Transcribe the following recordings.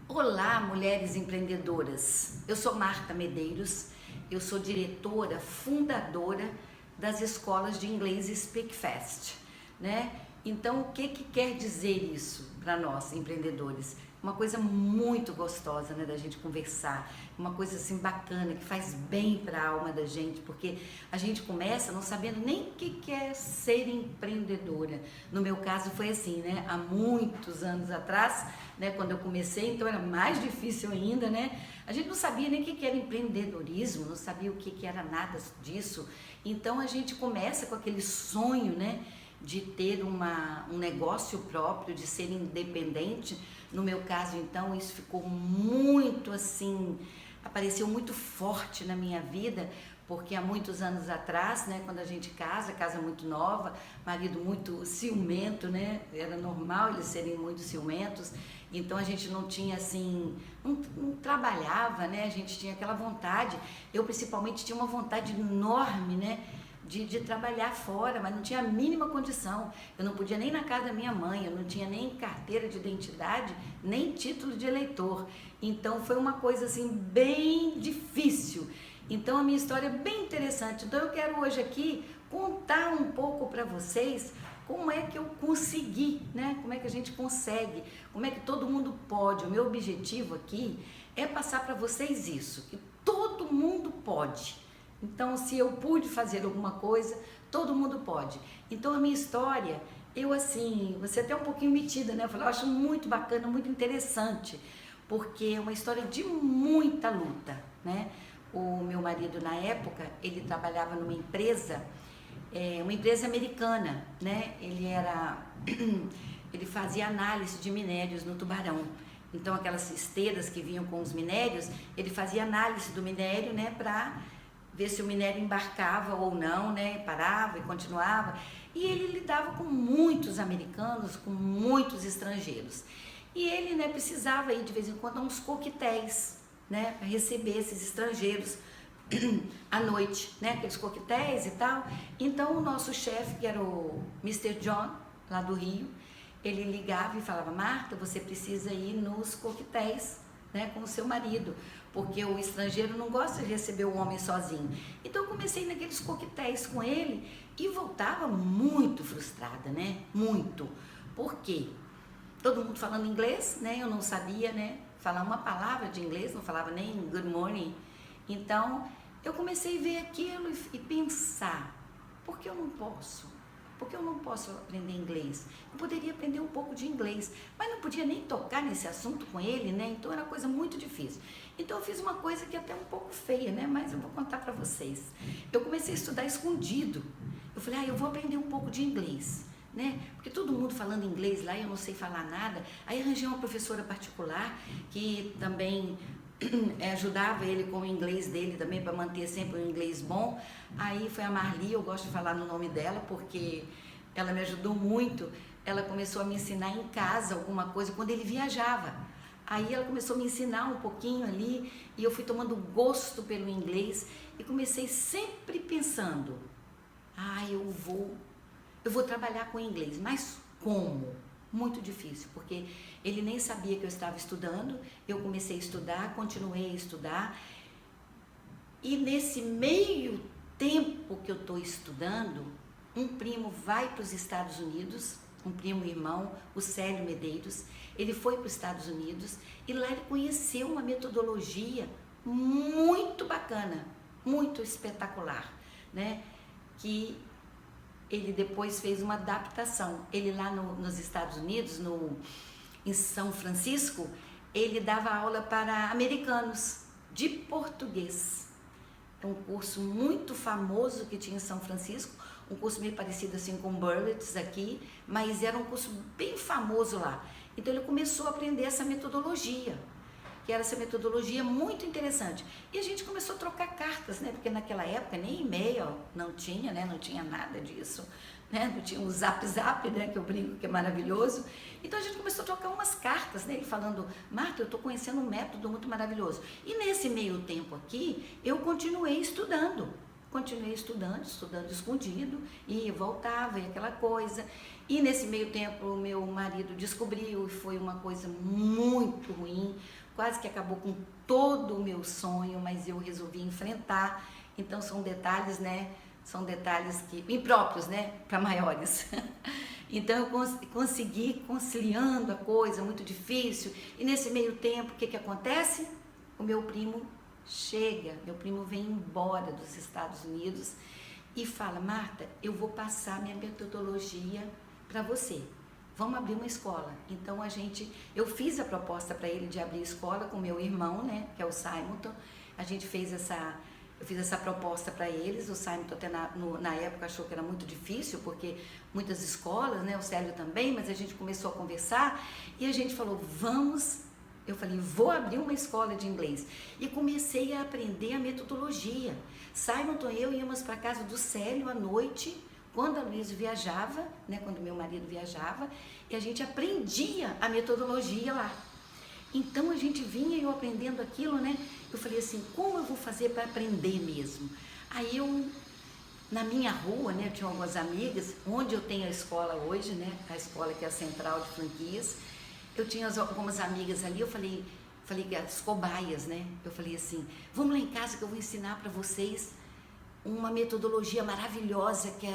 Olá, mulheres empreendedoras. Eu sou Marta Medeiros, eu sou diretora, fundadora das escolas de inglês Speak Fast, né? Então, o que quer dizer isso para nós, empreendedores? Uma coisa muito gostosa, né, da gente conversar, uma coisa assim bacana, que faz bem para a alma da gente, porque a gente começa não sabendo nem o que é ser empreendedora. No meu caso foi assim, né, há muitos anos atrás, né, quando eu comecei, então era mais difícil ainda, né, a gente não sabia nem o que era empreendedorismo, não sabia o que era nada disso, então a gente começa com aquele sonho, né, de ter um negócio próprio, de ser independente. No meu caso, então, isso ficou muito assim, apareceu muito forte na minha vida, porque há muitos anos atrás, né, quando a gente casa muito nova, marido muito ciumento, né, era normal eles serem muito ciumentos, então a gente não tinha assim, não trabalhava, né, a gente tinha aquela vontade, eu principalmente tinha uma vontade enorme, né, de trabalhar fora, mas não tinha a mínima condição. Eu não podia nem ir na casa da minha mãe, eu não tinha nem carteira de identidade, nem título de eleitor. Então foi uma coisa assim bem difícil. Então a minha história é bem interessante. Então eu quero hoje aqui contar um pouco para vocês como é que eu consegui, né? Como é que a gente consegue, como é que todo mundo pode. O meu objetivo aqui é passar para vocês isso, que todo mundo pode. Então, se eu pude fazer alguma coisa, todo mundo pode. Então, a minha história, eu assim, você é até um pouquinho metida, né? Eu acho muito bacana, muito interessante, porque é uma história de muita luta, né? O meu marido, na época, ele trabalhava numa empresa, uma empresa americana, né? Ele fazia análise de minérios no Tubarão. Então, aquelas esteiras que vinham com os minérios, ele fazia análise do minério, né? Para ver se o minério embarcava ou não, né, parava e continuava, e ele lidava com muitos americanos, com muitos estrangeiros, e ele, né, precisava ir de vez em quando a uns coquetéis, né, para receber esses estrangeiros à noite, né, aqueles coquetéis e tal. Então o nosso chefe, que era o Mr. John, lá do Rio, ele ligava e falava: Marta, você precisa ir nos coquetéis, né, com o seu marido, porque o estrangeiro não gosta de receber o homem sozinho. Então eu comecei naqueles coquetéis com ele e voltava muito frustrada, né? Muito. Por quê? Todo mundo falando inglês, né? Eu não sabia, né, falar uma palavra de inglês, não falava nem good morning. Então eu comecei a ver aquilo e pensar: por que eu não posso? Porque eu não posso aprender inglês. Eu poderia aprender um pouco de inglês, mas não podia nem tocar nesse assunto com ele, né? Então era coisa muito difícil. Então eu fiz uma coisa que é até um pouco feia, né? Mas eu vou contar para vocês. Eu comecei a estudar escondido. Eu falei: eu vou aprender um pouco de inglês, né? Porque todo mundo falando inglês lá e eu não sei falar nada. Aí arranjei uma professora particular que também ajudava ele com o inglês dele também, para manter sempre um inglês bom. Aí foi a Marli, eu gosto de falar no nome dela porque ela me ajudou muito. Ela começou a me ensinar em casa alguma coisa quando ele viajava. Aí ela começou a me ensinar um pouquinho ali e eu fui tomando gosto pelo inglês e comecei sempre pensando: eu vou trabalhar com inglês, mas como? Muito difícil, porque ele nem sabia que eu estava estudando. Eu comecei a estudar, continuei a estudar, e nesse meio tempo que eu estou estudando, um primo vai para os Estados Unidos, um primo irmão, o Célio Medeiros. Ele foi para os Estados Unidos e lá ele conheceu uma metodologia muito bacana, muito espetacular, né? Que ele depois fez uma adaptação. Ele lá nos Estados Unidos, em São Francisco, ele dava aula para americanos de português. É um curso muito famoso que tinha em São Francisco, um curso meio parecido assim com Berlitz aqui, mas era um curso bem famoso lá. Então ele começou a aprender essa metodologia, que era essa metodologia muito interessante. E a gente começou a trocar cartas, né? Porque naquela época nem e-mail não tinha, né? Não tinha nada disso, né? Não tinha o Zap Zap, né? Que eu brinco que é maravilhoso. Então a gente começou a trocar umas cartas, né? Ele falando: Marta, eu estou conhecendo um método muito maravilhoso. E nesse meio tempo aqui, eu continuei estudando. Continuei estudando escondido, e voltava, e aquela coisa. E nesse meio tempo o meu marido descobriu, e foi uma coisa muito ruim, quase que acabou com todo o meu sonho, mas eu resolvi enfrentar. Então são detalhes, né? São detalhes que impróprios, né? Para maiores. Então eu consegui conciliando a coisa, muito difícil. E nesse meio tempo, o que acontece? O meu primo chega, meu primo vem embora dos Estados Unidos e fala: Marta, eu vou passar minha metodologia para você. Vamos abrir uma escola. Então eu fiz a proposta para ele de abrir escola com meu irmão, né, que é o Simonton. Eu fiz essa proposta para eles. O Simonton até na época achou que era muito difícil, porque muitas escolas, né, o Célio também, mas a gente começou a conversar e a gente falou: eu falei, vou abrir uma escola de inglês. E comecei a aprender a metodologia. Simonton e eu íamos para casa do Célio à noite, quando a Luísa viajava, né, quando meu marido viajava, e a gente aprendia a metodologia lá. Então a gente vinha, eu aprendendo aquilo, né? Eu falei assim, como eu vou fazer para aprender mesmo? Aí na minha rua, né, eu tinha algumas amigas, onde eu tenho a escola hoje, né, a escola que é a Central de Franquias, eu tinha algumas amigas ali, eu falei as cobaias, né? Eu falei assim, vamos lá em casa que eu vou ensinar para vocês uma metodologia maravilhosa que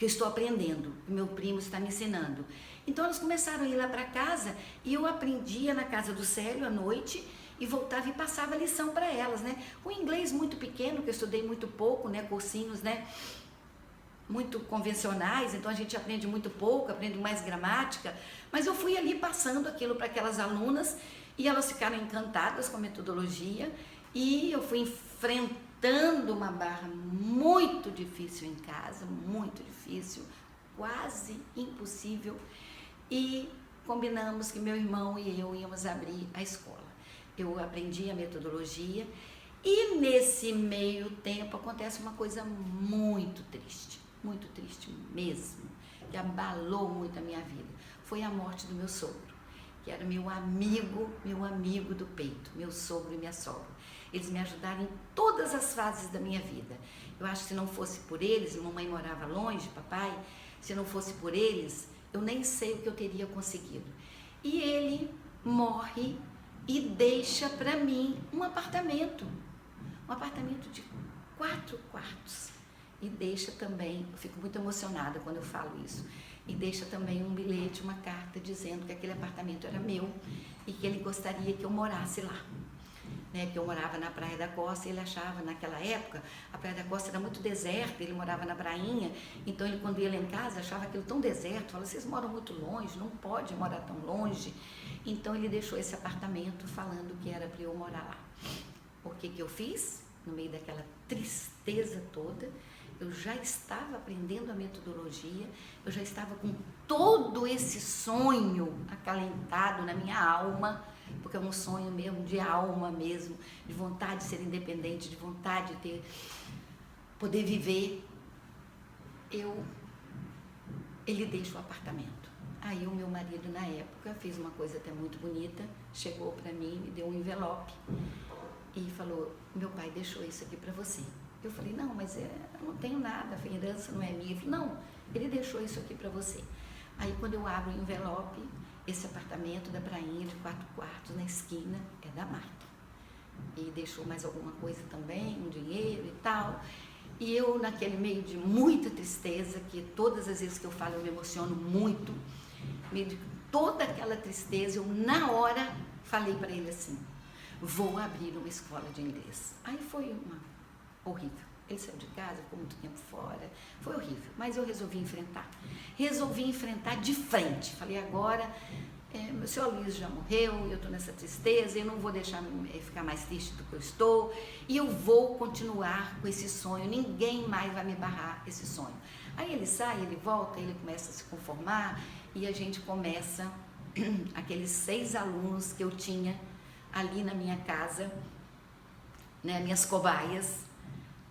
eu estou aprendendo, que meu primo está me ensinando. Então elas começaram a ir lá para casa e eu aprendia na casa do Célio à noite e voltava e passava lição para elas, né? Com inglês muito pequeno, que eu estudei muito pouco, né? Cursinhos, né? Muito convencionais, então a gente aprende muito pouco, aprende mais gramática, mas eu fui ali passando aquilo para aquelas alunas e elas ficaram encantadas com a metodologia e eu fui enfrentando uma barra muito difícil em casa, muito difícil, quase impossível, e combinamos que meu irmão e eu íamos abrir a escola. Eu aprendi a metodologia e nesse meio tempo acontece uma coisa muito triste mesmo, que abalou muito a minha vida. Foi a morte do meu sogro, que era meu amigo do peito, meu sogro e minha sogra. Eles me ajudaram em todas as fases da minha vida. Eu acho que se não fosse por eles, mamãe morava longe, papai, se não fosse por eles, eu nem sei o que eu teria conseguido. E ele morre e deixa para mim um apartamento de 4 quartos. E deixa também, eu fico muito emocionada quando eu falo isso, e deixa também um bilhete, uma carta dizendo que aquele apartamento era meu e que ele gostaria que eu morasse lá. Né, que eu morava na Praia da Costa, e ele achava, naquela época, a Praia da Costa era muito deserta, ele morava na prainha, então ele, quando ia lá em casa, achava aquilo tão deserto, falava, vocês moram muito longe, não pode morar tão longe. Então ele deixou esse apartamento falando que era para eu morar lá. O que eu fiz? No meio daquela tristeza toda, eu já estava aprendendo a metodologia, eu já estava com todo esse sonho acalentado na minha alma, porque é um sonho mesmo de alma mesmo, de vontade de ser independente, de vontade de poder viver. Ele deixa o apartamento. Aí o meu marido na época fez uma coisa até muito bonita, chegou para mim, me deu um envelope e falou, meu pai deixou isso aqui para você. Eu falei, não, mas eu não tenho nada, a herança não é minha. Ele falou, não, ele deixou isso aqui para você. Aí quando eu abro o envelope, esse apartamento da prainha de 4 quartos na esquina é da Marta. E deixou mais alguma coisa também, um dinheiro e tal. E eu, naquele meio de muita tristeza, que todas as vezes que eu falo eu me emociono muito, meio de toda aquela tristeza, eu na hora falei para ele assim, vou abrir uma escola de inglês. Aí foi horrível. Ele saiu de casa, ficou muito tempo fora, foi horrível, mas eu resolvi enfrentar de frente. Falei, agora, meu senhor Luiz já morreu, eu estou nessa tristeza, eu não vou deixar ficar mais triste do que eu estou, e eu vou continuar com esse sonho, ninguém mais vai me barrar esse sonho. Aí ele sai, ele volta, ele começa a se conformar, e a gente começa, aqueles 6 alunos que eu tinha ali na minha casa, né, minhas cobaias,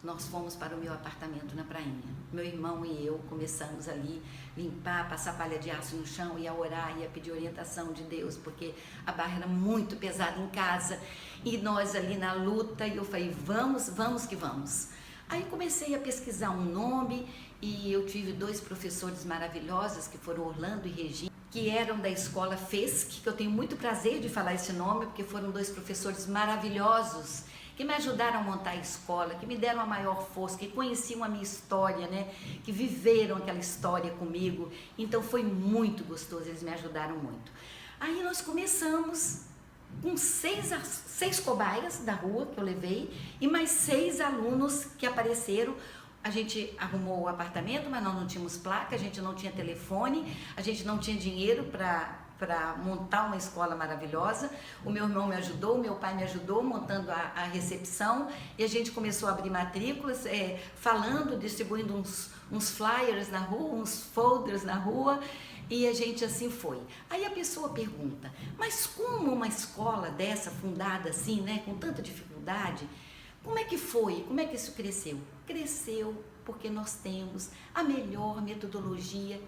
nós fomos para o meu apartamento na prainha. Meu irmão e eu começamos ali limpar, passar palha de aço no chão, ia orar, ia pedir orientação de Deus, porque a barra era muito pesada em casa, e nós ali na luta, e eu falei, vamos que vamos. Aí comecei a pesquisar um nome, e eu tive 2 professores maravilhosos, que foram Orlando e Regina, que eram da escola FESC, que eu tenho muito prazer de falar esse nome, porque foram 2 professores maravilhosos, que me ajudaram a montar a escola, que me deram a maior força, que conheciam a minha história, né? Que viveram aquela história comigo. Então foi muito gostoso, eles me ajudaram muito. Aí nós começamos com 6 cobaias da rua que eu levei e mais 6 alunos que apareceram. A gente arrumou o apartamento, mas nós não tínhamos placa, a gente não tinha telefone, a gente não tinha dinheiro para montar uma escola maravilhosa. O meu irmão me ajudou, o meu pai me ajudou montando a recepção, e a gente começou a abrir matrículas, falando, distribuindo uns flyers na rua, uns folders na rua, e a gente assim foi. Aí a pessoa pergunta, mas como uma escola dessa, fundada assim, né, com tanta dificuldade, como é que foi? Como é que isso cresceu? Cresceu porque nós temos a melhor metodologia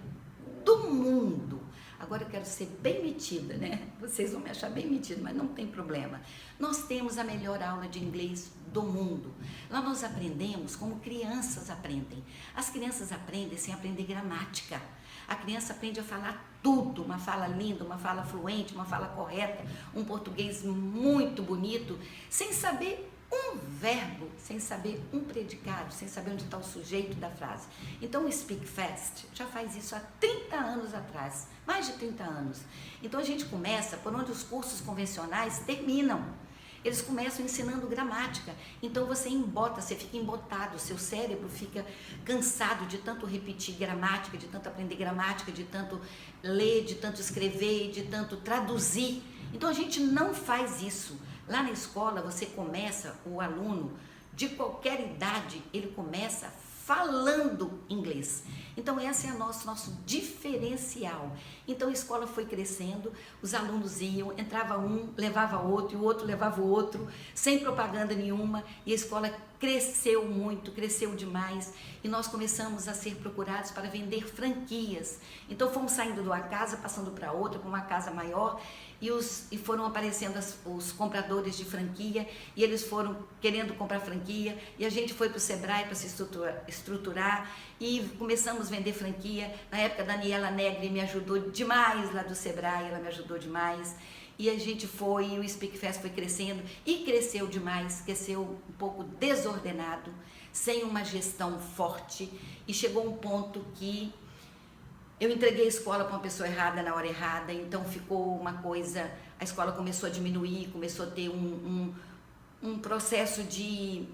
do mundo. Agora eu quero ser bem metida, né? Vocês vão me achar bem metida, mas não tem problema. Nós temos a melhor aula de inglês do mundo. Lá nós aprendemos como crianças aprendem. As crianças aprendem sem aprender gramática. A criança aprende a falar tudo, uma fala linda, uma fala fluente, uma fala correta, um português muito bonito, sem saber um verbo, sem saber um predicado, sem saber onde está o sujeito da frase. Então o Speak Fast já faz isso há 30 anos atrás, mais de 30 anos. Então a gente começa por onde os cursos convencionais terminam. Eles começam ensinando gramática, então você embota, você fica embotado, seu cérebro fica cansado de tanto repetir gramática, de tanto aprender gramática, de tanto ler, de tanto escrever, de tanto traduzir. Então a gente não faz isso. Lá na escola você começa, o aluno de qualquer idade, ele começa falando inglês. Então esse é o nosso diferencial. Então a escola foi crescendo, os alunos iam, entrava um, levava outro, e o outro levava o outro, sem propaganda nenhuma, e a escola cresceu muito, cresceu demais, e nós começamos a ser procurados para vender franquias. Então fomos saindo de uma casa, passando para outra, para uma casa maior, e foram aparecendo os compradores de franquia, e eles foram querendo comprar franquia, e a gente foi para o Sebrae para se estruturar, e começamos a vender franquia. Na época, a Daniela Negri me ajudou demais lá do Sebrae, ela me ajudou demais, e a gente foi, o Speak Fast foi crescendo, e cresceu demais, cresceu um pouco desordenado, sem uma gestão forte, e chegou um ponto que eu entreguei a escola para uma pessoa errada na hora errada, então ficou uma coisa, a escola começou a diminuir, começou a ter um processo de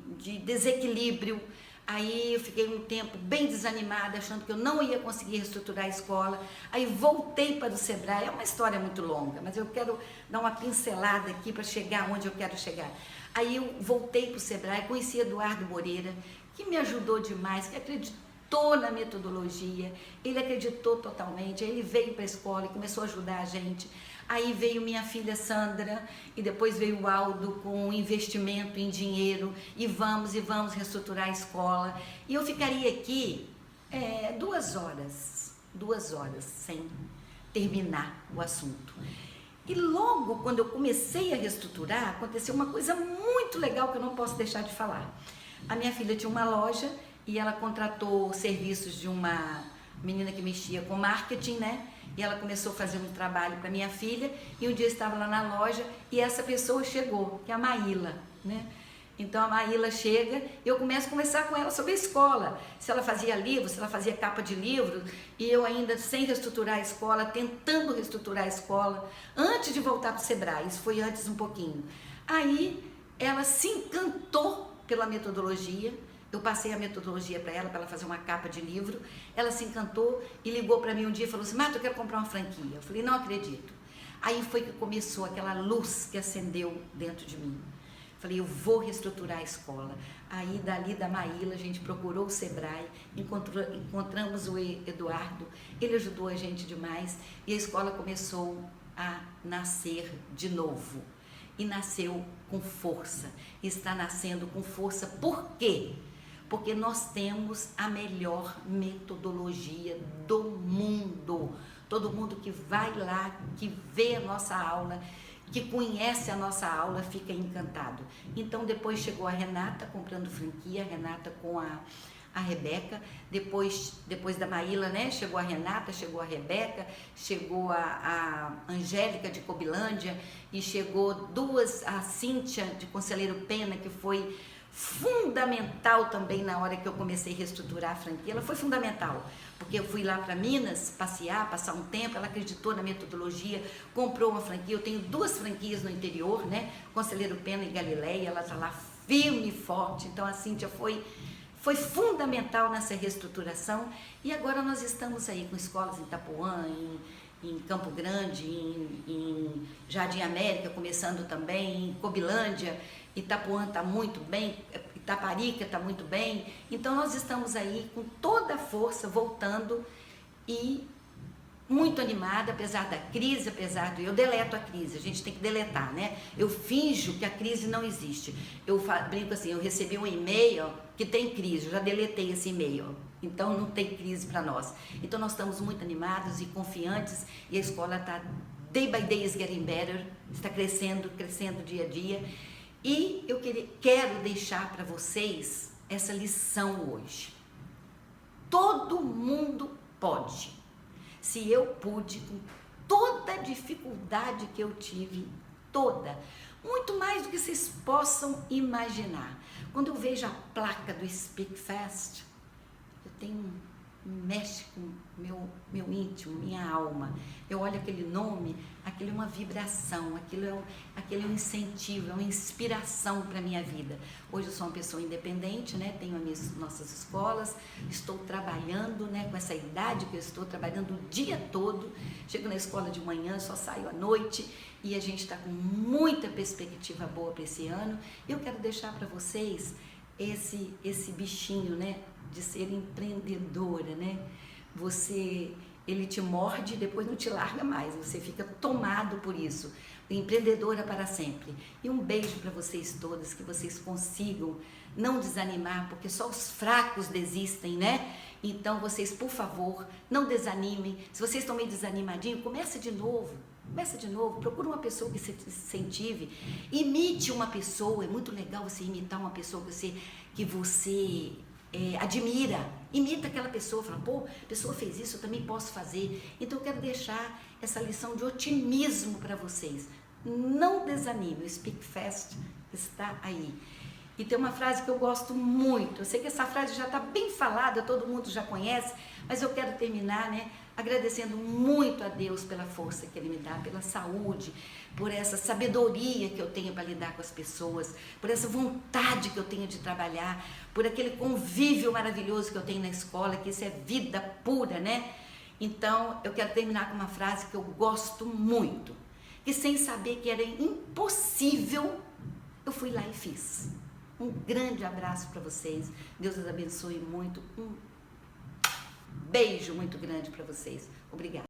desequilíbrio. Aí eu fiquei um tempo bem desanimada, achando que eu não ia conseguir reestruturar a escola. Aí voltei para o Sebrae, é uma história muito longa, mas eu quero dar uma pincelada aqui para chegar onde eu quero chegar. Aí eu voltei para o Sebrae, conheci Eduardo Moreira, que me ajudou demais, que acreditou na metodologia, ele acreditou totalmente, aí ele veio para a escola e começou a ajudar a gente. Aí veio minha filha Sandra, e depois veio o Aldo com investimento em dinheiro, e vamos reestruturar a escola. E eu ficaria aqui 2 horas sem terminar o assunto. E logo quando eu comecei a reestruturar, aconteceu uma coisa muito legal que eu não posso deixar de falar. A minha filha tinha uma loja, e ela contratou serviços de uma menina que mexia com marketing, né? E ela começou a fazer um trabalho para minha filha, e um dia eu estava lá na loja, e essa pessoa chegou, que é a Maíla, né? Então a Maíla chega, e eu começo a conversar com ela sobre a escola, se ela fazia livro, se ela fazia capa de livro, e eu ainda sem reestruturar a escola, tentando reestruturar a escola, antes de voltar para o Sebrae, isso foi antes um pouquinho. Aí ela se encantou pela metodologia. Eu passei a metodologia para ela fazer uma capa de livro. Ela se encantou e ligou para mim um dia e falou assim: Marta, eu quero comprar uma franquia. Eu falei: não acredito. Aí foi que começou aquela luz que acendeu dentro de mim. Falei: eu vou reestruturar a escola. Aí dali da Maíla a gente procurou o Sebrae, encontramos o Eduardo, ele ajudou a gente demais, e a escola começou a nascer de novo. E nasceu com força, está nascendo com força. Por quê? Porque nós temos a melhor metodologia do mundo. Todo mundo que vai lá, que vê a nossa aula, que conhece a nossa aula, fica encantado. Então depois chegou a Renata comprando franquia, a Renata com a Rebeca, depois da Maíla, né, chegou a Renata, chegou a Rebeca, chegou a Angélica de Cobilândia e chegou a Cíntia de Conselheiro Pena, que foi fundamental também na hora que eu comecei a reestruturar a franquia. Ela foi fundamental, porque eu fui lá para Minas passear, passar um tempo, ela acreditou na metodologia, comprou uma franquia. Eu tenho 2 franquias no interior, né, Conselheiro Pena e Galileia, ela está lá firme e forte. Então a Cíntia foi fundamental nessa reestruturação, e agora nós estamos aí com escolas em Itapuã, em Campo Grande, em Jardim América, começando também, em Cobilândia. Itapuã está muito bem, Itaparica está muito bem. Então nós estamos aí com toda a força voltando e muito animada, apesar da crise, eu deleto a crise, a gente tem que deletar, né? Eu finjo que a crise não existe. Eu brinco assim, eu recebi um e-mail que tem crise, eu já deletei esse e-mail, então não tem crise para nós. Então nós estamos muito animados e confiantes, e a escola está, day by day is getting better, está crescendo dia a dia. E eu quero deixar para vocês essa lição hoje. Todo mundo pode. Se eu pude, com toda a dificuldade que eu tive, muito mais do que vocês possam imaginar. Quando eu vejo a placa do Speak Fast, eu tenho, mexe com meu íntimo, minha alma. Eu olho aquele nome, aquilo é uma vibração, aquilo é um incentivo, é uma inspiração para a minha vida. Hoje eu sou uma pessoa independente, né? Tenho nossas escolas, estou trabalhando, né? Com essa idade que eu estou trabalhando o dia todo, chego na escola de manhã, só saio à noite, e a gente está com muita perspectiva boa para esse ano. Eu quero deixar para vocês esse bichinho, né? De ser empreendedora, né? Ele te morde e depois não te larga mais, você fica tomado por isso. Empreendedora para sempre. E um beijo para vocês todas, que vocês consigam não desanimar, porque só os fracos desistem, né? Então vocês, por favor, não desanimem. Se vocês estão meio desanimadinhos, começa de novo, procura uma pessoa que se incentive, imite uma pessoa. É muito legal você imitar uma pessoa que você admira, imita aquela pessoa, fala, pô, a pessoa fez isso, eu também posso fazer. Então eu quero deixar essa lição de otimismo para vocês. Não desanime, o Speak Fast está aí. E tem uma frase que eu gosto muito, eu sei que essa frase já está bem falada, todo mundo já conhece, mas eu quero terminar, né, agradecendo muito a Deus pela força que Ele me dá, pela saúde, por essa sabedoria que eu tenho para lidar com as pessoas, por essa vontade que eu tenho de trabalhar, por aquele convívio maravilhoso que eu tenho na escola, que isso é vida pura, né? Então, eu quero terminar com uma frase que eu gosto muito, que sem saber que era impossível, eu fui lá e fiz. Um grande abraço para vocês, Deus os abençoe muito, um beijo muito grande para vocês. Obrigada.